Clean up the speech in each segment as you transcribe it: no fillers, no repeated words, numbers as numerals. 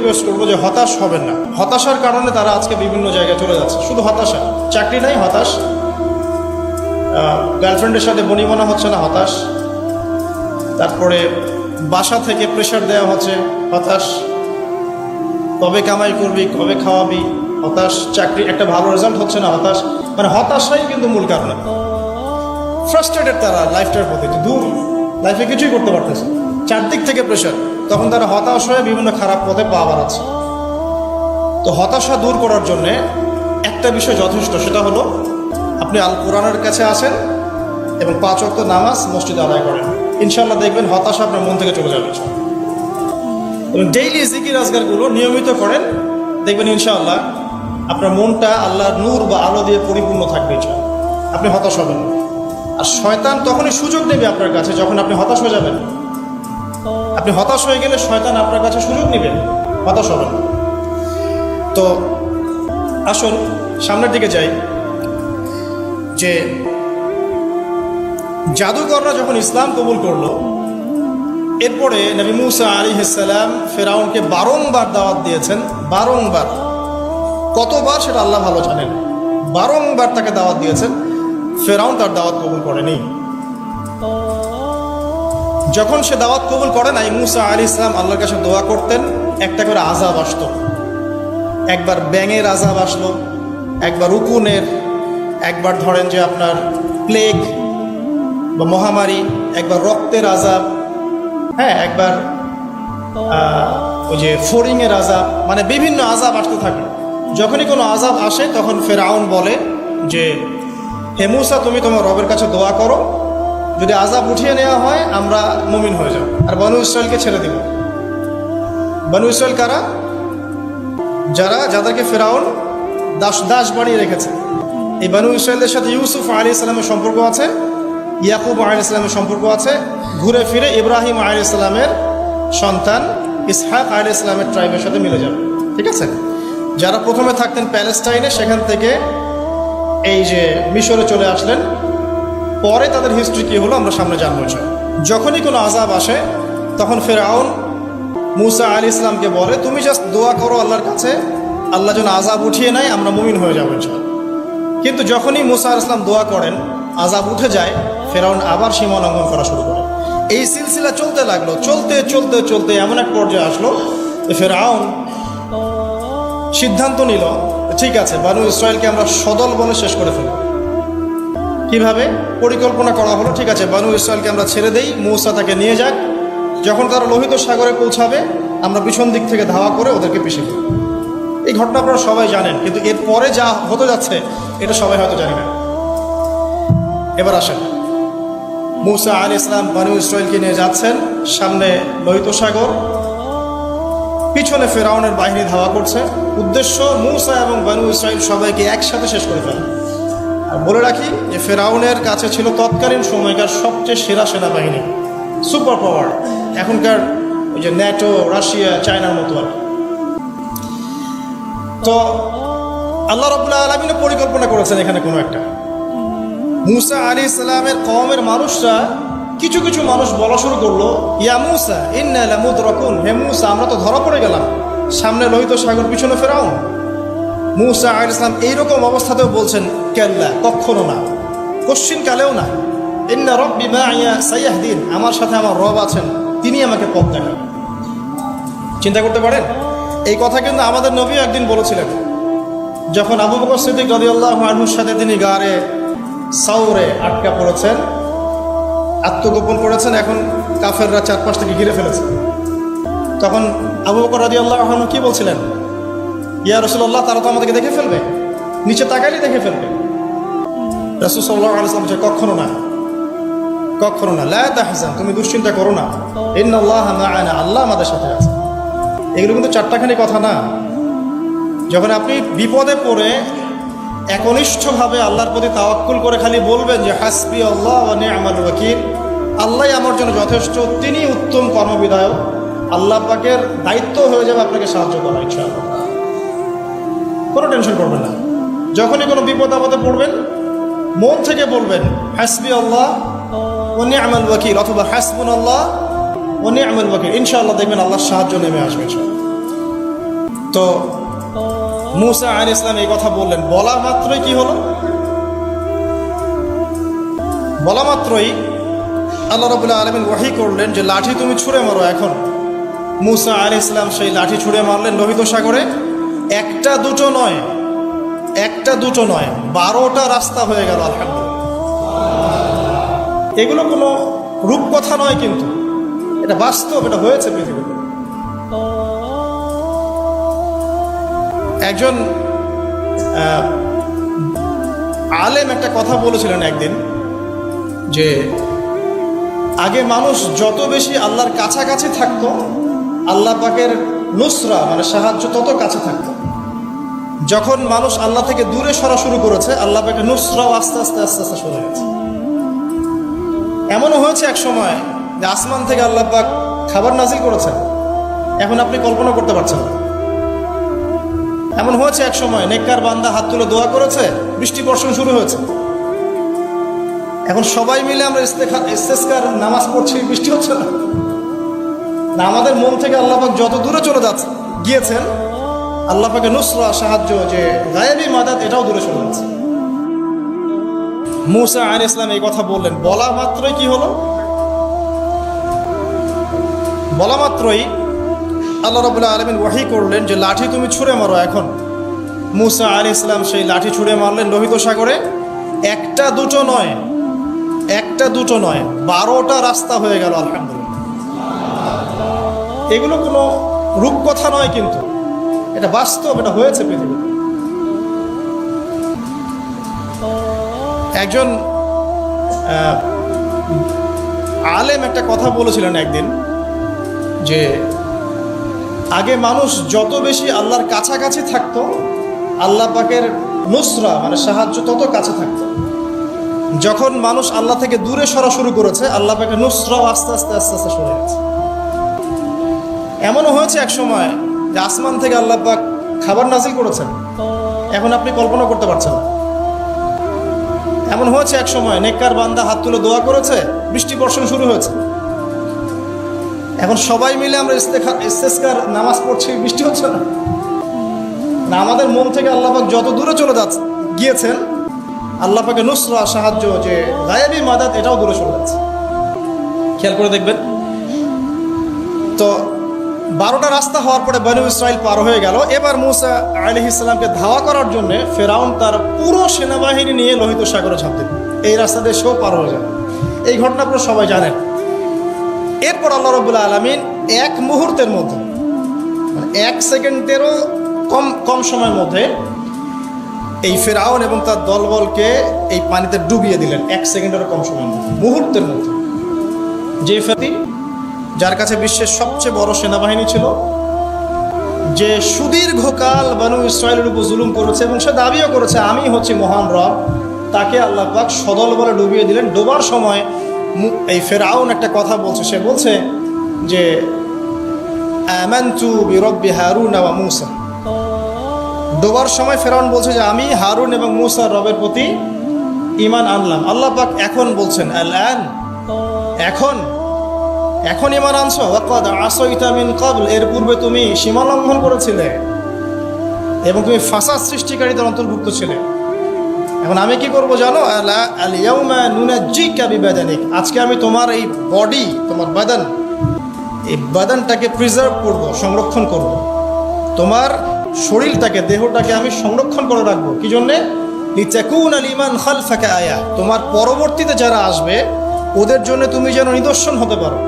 Request করবো যে হতাশ হবেন না। হতাশার কারণে তারা আজকে বিভিন্ন জায়গায় চলে যাচ্ছে, শুধু হতাশা। চাকরি নাই, হতাশ। গার্লফ্রেন্ডের সাথে বনিবনা হচ্ছে না, হতাশ। তারপরে বাসা থেকে প্রেশার দেওয়া হচ্ছে, হতাশ। কবে কামাই করবি, কবে খাওয়াবি, হতাশ। চাকরি একটা ভালো রেজাল্ট হচ্ছে না, হতাশ। মানে হতাশাই কিন্তু মূল কারণ। ফ্রাস্ট্রেটেড তারা লাইফটার প্রতি, দূর, লাইফে কিছুই করতে পারতেছে, চারদিক থেকে প্রেশার। তখন তারা হতাশ হয়ে বিভিন্ন খারাপ পথে পা বাড়াচ্ছে। তো হতাশা দূর করার জন্যে একটা বিষয় যথেষ্ট, সেটা হলো আপনি আল কোরআনের কাছে আসেন এবং 5 ওয়াক্ত নামাজ মসজিদে আদায় করেন। ইনশাআল্লাহ দেখবেন হতাশা আপনার মন থেকে চলে যাবে। এবং ডেইলি জিকির আজগারগুলো নিয়মিত করেন, দেখবেন ইনশাআল্লাহ আপনার মনটা আল্লাহর নূর বা আলো দিয়ে পরিপূর্ণ থাকবে। আপনি হতাশ হবেন। আর শয়তান তখনই সুযোগ নেবে আপনার কাছে যখন আপনি হতাশ হয়ে যাবেন। আপনি হতাশ হয়ে গেলে শয়তান আপনার কাছে সুযোগ নেবেন, হতাশ হবেন। তো আসুন সামনের দিকে যাই। যে জাদুকররা যখন ইসলাম কবুল করলো, এরপরে নবী মুসা আলাইহিস সালাম ফেরাউনকে বারংবার দাওয়াত দিয়েছেন, বারংবার। কতবার সেটা আল্লাহ ভালো জানেন। বারংবার তাকে দাওয়াত দিয়েছেন, ফেরাউন তার দাওয়াত কবুল করেনি। যখন সে দাওয়াত কবুল করে নাই, মুসা আলাইহিস সালাম আল্লাহর কাছে দোয়া করতেন, একটা করে আযাব আসতো। একবার ব্যাঙের আযাব আসলো, একবার উকুনের, একবার ধরেন যে আপনার প্লেগ বা মহামারী, একবার রক্তের আযাব, হ্যাঁ, একবার ওই যে ফড়িংয়ের আযাব, মানে বিভিন্ন আযাব আসতে থাকে। যখনই কোনো আযাব আসে তখন ফেরাউন বলে যে হে মুসা, তুমি তোমার রবের কাছে দোয়া করো, যদি আযাব উঠিয়ে নেওয়া হয় আমরা মুমিন হয়ে যাব আর বনু ইসরায়েলকে ছেড়ে দিব। বনু ইসরায়েল কারা? যাদেরকে ফেরাউন দাস বানিয়ে রেখেছে। এই বনু ইসরায়েলদের সাথে ইউসুফ আলাইহিস সালামের সম্পর্ক আছে, ইয়াকুব আলাইহিস সালামের সম্পর্ক আছে, ঘুরে ফিরে ইব্রাহিম আলাইহিস সালামের সন্তান ইসহাক আলাইহিস সালামের ট্রাইবের সাথে মিলে যাবে। ঠিক আছে? যারা প্রথমে থাকতেন প্যালেস্টাইনে, সেখান থেকে এই যে মিশরে চলে আসলেন, পরে তাদের হিস্ট্রি কী হলো আমরা সামনে জানবো। যখনই কোনো আযাব আসে তখন ফেরাউন মুসা আলাইহিস সালামকে বলে তুমি জাস্ট দোয়া করো আল্লাহর কাছে, আল্লাহ যেন আযাব উঠিয়ে নেয়, আমরা মুমিন হয়ে যাবো ইনশাআল্লাহ। কিন্তু যখনই মুসা আলাইহিস সালাম দোয়া করেন, আযাব উঠে যায়, ফেরাউন আবার সীমা লঙ্ঘন করা শুরু করে। এই সিলসিলা চলতে লাগলো, চলতে চলতে চলতে এমন এক পর্যায়ে আসলো যে ফেরাউন সিদ্ধান্ত নিল, ঠিক আছে, বনু ইসরায়েলকে আমরা সদল বলে শেষ করে ফেলব। কিভাবে? পরিকল্পনা করা হলো, ঠিক আছে, বনু ইসরায়েলকে আমরা ছেড়ে দেই, মুসা তাকে নিয়ে যাক, যখন তারা লোহিত সাগরে পৌঁছাবে আমরা পিছন দিক থেকে ধাওয়া করে ওদেরকে পিছিয়ে দেব। এই ঘটনা আপনারা সবাই জানেন, কিন্তু এরপরে যা হতে যাচ্ছে এটা সবাই হয়তো জানি না। এবার আসেন, মুসা আলাইহিস সালাম বনু ইসরায়েলকে নিয়ে যাচ্ছেন, সামনে লোহিত সাগর, পিছনে ফেরাউনের বাহিনী ধাওয়া করছে। উদ্দেশ্য মুসা এবং বনু ইসরায়েল সবাইকে একসাথে শেষ করে ফেলা। আর বলে রাখি যে ফেরাউনের কাছে ছিল তৎকালীন সময়কার সবচেয়ে সেরা সেনাবাহিনী, সুপার পাওয়ার, এখনকার ওই যে ন্যাটো, রাশিয়া, চায়নার মতো আর। তো আল্লাহ রাব্বুল আলামিন পরিকল্পনা করেছেন এখানে কোনো একটা। মুসা আলাইহিস সালামের কওমের মানুষরা, কিছু কিছু মানুষ বলা শুরু করলো, ইয়া মুসা ইন্না লামুদরাকুন, হে মুসা আমরা তো ধরা পড়ে গেলাম, সামনে লোহিত সাগর, পিছনে ফেরাউন। মুসা আলাইহিস সালাম এইরকম অবস্থাতেও বলছেন কাল্লা, কখনো না, কোশ্চিন কালেও না, ইন্না রাব্বি মাইয়া সায়াহদিন, আমার সাথে আমার রব আছেন, তিনি আমাকে পথ দেখান। চিন্তা করতে পারেন, এই কথা কিন্তু আমাদের নবীও একদিন বলেছিলেন, যখন আবু বকর সিদ্দিক রাদিয়াল্লাহু আনহুর সাথে তিনি গারে সাউরে আটকা পড়েছেন, আত্মগোপন করেছেন, এখন কাফেররা চারপাশ থেকে ঘিরে ফেলেছে। তখন আবু বকর রাদিয়াল্লাহু আনহু কি বলছিলেন? ইয়া রাসূলুল্লাহ, তারা তো আমাদেরকে দেখে ফেলবে, নিচে তাকাইলেই দেখে ফেলবে। রাসূল সাল্লাল্লাহু আলাইহি ওয়াসাল্লাম বলেন কখনো না, কখনো না, লা তাহজান, তুমি দুশ্চিন্তা করো না, ইন্নাল্লাহা মা'ানা, আল্লাহ আমাদের সাথে আছে। এগুলো কিন্তু চারটাখানি কথা না। যখন আপনি বিপদে পড়ে একনিষ্ঠভাবে আল্লাহর প্রতি তাওয়াক্কুল করে খালি বলবেন যে হাসবি আল্লাহ ওয়া নি'মাল ওয়াকিল, আল্লাহই আমার জন্য যথেষ্ট, তিনি উত্তম কর্মবিধায়ক, আল্লাহ পাকের দায়িত্ব হয়ে যাবে আপনাকে সাহায্য করা ইনশাআল্লাহ। কোনো টেনশন করবেন না। যখনই কোনো বিপদ আপদে পড়বেন মন থেকে বলবেন হাসবি আল্লাহ ওয়া নি'মাল ওয়াকিল, অথবা হাসবুনাল্লাহ ওয়া নি'মাল ওয়াকিল, ইনশাআল্লাহ দেখবেন আল্লাহর সাহায্য নেমে আসবে। তো মূসা আলাইহিস সালাম এই কথা বললেন, বলা মাত্রই কি হলো? বলা মাত্রই আল্লাহ রাব্বুল আলামিন ওহী করলেন যে লাঠি তুমি ছুঁড়ে মারো। এখন মূসা আলাইহিস সালাম সেই লাঠি ছুঁড়ে মারলেন লোহিত সাগরে। একটা দুটো নয়, 12টা রাস্তা হয়ে গেল। আলহামদুলিল্লাহ। এগুলো কোনো রূপকথা নয়, কিন্তু এটা বাস্তব, এটা হয়েছে পৃথিবীতে। একজন আলেম একটা কথা বলেছিলেন একদিন, যে আগে মানুষ যত বেশি আল্লাহর কাছাকাছি থাকতো, আল্লাহ পাকের নুসরা মানে সাহায্য তত কাছে থাকতো। যখন মানুষ আল্লাহ থেকে দূরে সরা শুরু করেছে, আল্লাহ পাকের নুসরাও আস্তে আস্তে আস্তে আস্তে সরে গেছে। এমনও হয়েছে এক সময় যে আসমান থেকে আল্লাহ পাক খাবার নাজিল করেছেন, এখন আপনি কল্পনা করতে পারছেন না। এমন হয়েছে এক সময় নেককার বান্দা হাত তুলে দোয়া করেছে, বৃষ্টি বর্ষণ শুরু হয়েছে। এখন সবাই মিলে আমরা ইস্তেসকার নামাজ পড়ছি, বৃষ্টি হচ্ছে না। আমাদের মন থেকে আল্লাহ পাক যত দূরে চলে গিয়েছেন, আল্লাহ পাকের নুসরা সাহায্য যে গায়েবী মাদাত, এটাও দূরে চলে যাচ্ছে। মূসা আলাইহিস সালাম এই কথা বললেন, বলা মাত্রই কি হলো? বলা মাত্রই আল্লাহ রাব্বুল আলামিন ওহী করলেন যে লাঠি তুমি ছুঁড়ে মারো। এখন মূসা আলাইহিস সালাম সেই লাঠি ছুঁড়ে মারলেন লোহিত সাগরে। একটা দুটো নয়, 12টা রাস্তা হয়ে গেল। আলহামদুলিল্লাহ। এগুলো কোনো রূপকথা নয়, কিন্তু এটা বাস্তব, এটা হয়েছে পৃথিবীতে। একজন আলেম একটা কথা বলেছিলেন একদিন, যে আগে মানুষ যত বেশি আল্লাহর কাছাকাছি থাকতো, আল্লাহ পাকের নুসরা মানে সাহায্য তত কাছে থাকতো। যখন মানুষ আল্লাহ থেকে দূরে সরা শুরু করেছে, আল্লাহ পাকের নুসরাও আস্তে আস্তে আস্তে আস্তে সরে গেছে। এমনও হয়েছে এক সময় যে আসমান থেকে আল্লাহ পাক খাবার নাজিল করেছেন, এখন আপনি কল্পনা করতে পারছেন না। এমন হয়েছে এক সময় নেককার বান্দা হাত তুলে দোয়া করেছে, বৃষ্টি বর্ষণ শুরু হয়েছে। এখন সবাই মিলে আমরা ইস্তেসকার নামাজ পড়ছি, বৃষ্টি হচ্ছে না। আমাদের মন থেকে আল্লাহ পাক যত দূরে চলে গিয়েছেন, আল্লাহ পাকের নুসরা সাহায্য যে গায়েবী মাদাত, এটাও দূরে চলে যাচ্ছে। খেয়াল করে দেখবেন তো। 12টা রাস্তা হওয়ার পরে বনু ইসরাইল পার হয়ে গেল। এবার মূসা আলাইহিস সালামকে ধাওয়া করার জন্য ফেরাউন তার পুরো সেনাবাহিনী নিয়ে লোহিত সাগরে ঝাঁপ দিল। এই রাস্তা দিয়ে সেও পার হয়ে যাবে। এই ঘটনা আপনারা সবাই জানেন। এরপর আল্লাহ রাব্বুল আলামিন এক মুহূর্তের মধ্যে, মানে 1 সেকেন্ডেরও কম সময়ের মধ্যে এই ফেরাউন এবং তার দলবলকে এই পানিতে ডুবিয়ে দিলেন। 1 সেকেন্ডেরও কম সময়ের মধ্যে, মুহূর্তের মধ্যে। যে ফেরাউন, যার কাছে বিশ্বের সবচেয়ে বড় সেনাবাহিনী ছিল, যে সুদীর্ঘকাল বনু ইসরায়েলের উপর জুলুম করেছে এবং সে দাবিও করেছে আমি হচ্ছি মহান রব, তাকে আল্লাহ পাক সদল বলে ডুবিয়ে দিলেন। ডোবার সময় এই ফেরাউন একটা কথা বলছে, সে বলছে যে আমানতু বিরব্বি হারুন ওয়া মূসা। ডোবার সময় ফেরাউন বলছে যে আমি হারুন এবং মূসার রবের প্রতি ঈমান আনলাম। আল্লাহ পাক এখন বলছেন আল-আন, এখন ঈমান আনছো, ওয়াকাদ আসাইতা মিন ক্বাবল, এর পূর্বে তুমি সীমা লঙ্ঘন করেছিলে এবং তুমি ফাসাদ সৃষ্টিকারীদের অন্তর্ভুক্ত ছিলে। এখন আমি কি করব জানো? আল ইয়াউমা নুনাজ্জিকা বিবাদানিক, আজকে আমি তোমার এই বডি, তোমার বাদান, এই বাদানটাকে প্রিজার্ভ করব, সংরক্ষণ করব। তোমার শরীরটাকে, দেহটাকে আমি সংরক্ষণ করে রাখবো। কি জন্যে? লিতাকুনা লিমান খালফাকা আয়া, তোমার পরবর্তীতে যারা আসবে ওদের জন্য তুমি যেন নিদর্শন হতে পারো।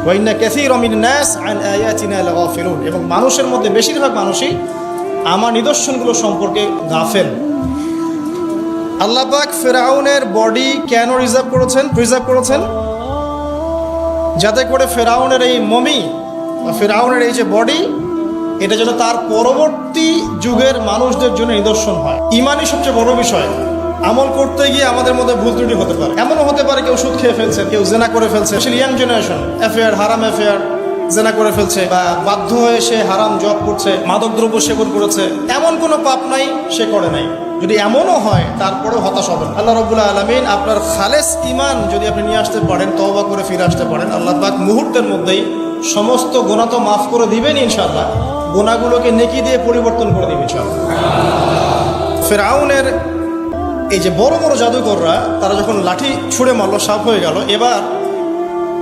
ওয়া ইন্না কাসীরা মিনান নাস আন আয়াতিনা লাগাফিলুন, এবং মানুষের মধ্যে বেশিরভাগ মানুষই আমার নিদর্শনগুলো সম্পর্কে গাফেল। আল্লাহ পাক ফেরাউনের বডি কেন প্রিজার্ভ করেছেন? যাতে করে ফেরাউনের এই মমি বা ফেরাউনের এই যে বডি, এটা যেন তার পরবর্তী যুগের মানুষদের জন্য নিদর্শন হয়। ঈমানই সবচেয়ে বড় বিষয়। আমল করতে গিয়ে আমাদের মধ্যে ভুল ত্রুটি হতে পারে। এমনও হতে পারে কেউ সুদ খেয়ে ফেলছে, কেউ জেনা করে ফেলছে, ইয়াং জেনারেশন হারাম অ্যাফেয়ার জেনা করে ফেলছে, বা বাধ্য হয়ে সে হারাম জব করছে, মাদকদ্রব্য সেবন করেছে। এমন কোনো পাপ নাই সে করে নাই। যদি এমনও হয় তারপরেও হতাশ হবেন। আল্লাহ রাব্বুল আলামিন আপনার খালেস ঈমান যদি আপনি নিয়ে আসতে পারেন, তওবা করে ফিরে আসতে পারেন, আল্লাহ পাক মুহূর্তের মধ্যেই সমস্ত গুনাহ তো মাফ করে দিবেন ইনশাআল্লাহ, গুনাহগুলোকে নেকি দিয়ে পরিবর্তন করে দিবেন ইনশাআল্লাহ। ফিরআউনের এই যে বড় বড় জাদুকররা তারা যখন লাঠি ছুঁড়ে মারলো, সাপ হয়ে গেল। এবার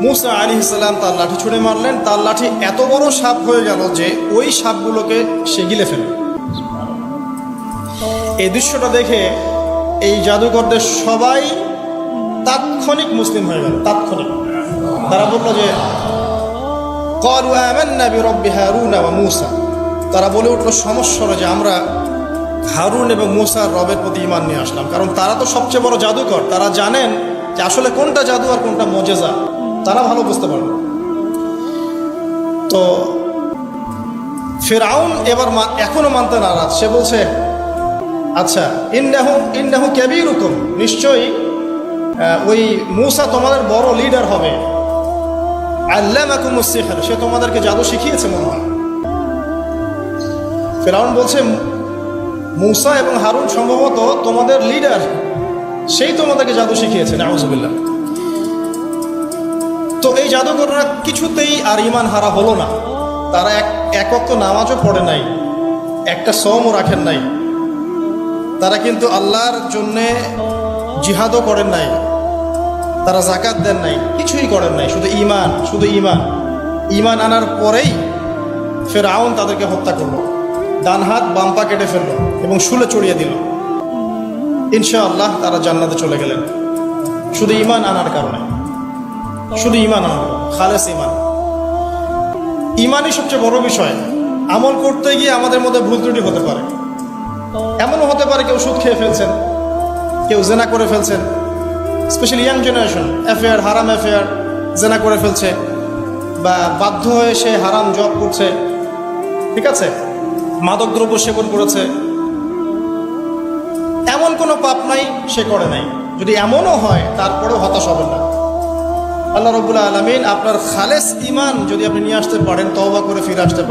মূসা আলাইহিস সালাম তার লাঠি ছুঁড়ে মারলেন, তার লাঠি এত বড় সাপ হয়ে গেল যে ওই সাপগুলোকে সে গিলে ফেলল। এই দৃশ্যটা দেখে এই জাদুকরদের সবাই তাৎক্ষণিক মুসলিম হয়ে গেল, তাৎক্ষণিক। তারা বলল যে ক্বালু আমান্না বিরাব্বি হারুন ওয়া মূসা, তারা বলে উঠল সমস্বরে যে আমরা হারুন এবং মূসার রবের প্রতি ঈমান নিয়ে আসলাম। কারণ তারা তো সবচেয়ে বড় জাদুকর, তারা জানেন যে আসলে কোনটা জাদু আর কোনটা মুজিজা, তারা ভালো বুঝতে পারবে। তো ফিরআউন এবার এখনো মানতে নারাজ। সে বলছে আচ্ছা ইন্নাহু কাবীরুকুম, নিশ্চয়ই ওই মূসা তোমাদের বড় লিডার হবে। আল্লামাকুমুস সিহর, সে তোমাদেরকে জাদু শিখিয়েছে মনে হয়। ফিরআউন বলছে মূসা এবং হারুন সম্ভবত তোমাদের লিডার, সেই তোমাদেরকে জাদু শিখিয়েছে। নাউযুবিল্লাহ। তো এই জাদুকররা কিছুতেই আর ঈমান হারা হলো না। তারা এক ওয়াক্ত নামাজও পড়ে নাই, একটা সওমও রাখেন নাই। তারা কিন্তু আল্লাহর জন্যে জিহাদও করেন নাই, তারা যাকাত দেন নাই, কিছুই করেন নাই, শুধু ঈমান, শুধু ঈমান। ঈমান আনার পরেই ফিরআউন তাদেরকে হত্যা করলো, ডান হাত বাম পা কেটে ফেললো এবং শুলে চড়িয়ে দিল। ইনশাআল্লাহ তারা জান্নাতে চলে গেলেন শুধু ঈমান আনার কারণে, শুধু ঈমান আনার, খালেস ঈমান। ঈমানই সবচেয়ে বড় বিষয়। আমল করতে গিয়ে আমাদের মধ্যে ভুল ত্রুটি হতে পারে। এমনও হতে পারে কেউ সুদ খেয়ে ফেলছেন, কেউ জেনা করে ফেলছেন, স্পেশালি ইয়াং জেনারেশন, অ্যাফেয়ার, হারাম অ্যাফেয়ার, জেনা করে ফেলছে, বা বাধ্য হয়ে সে হারাম জব করছে, ঠিক আছে, মাদক দ্রব্য সেবন করেছে। এমন কোনো পাপ নাই সে করে নাই। যদি এমনও হয় তারপরেও হতাশ হবেন না। আল্লাহ রাব্বুল আলামিন আপনার খালেস ঈমান যদি আপনি নিয়ে আসতে পারেন, তওবা করে ফিরে আসতে পারেন।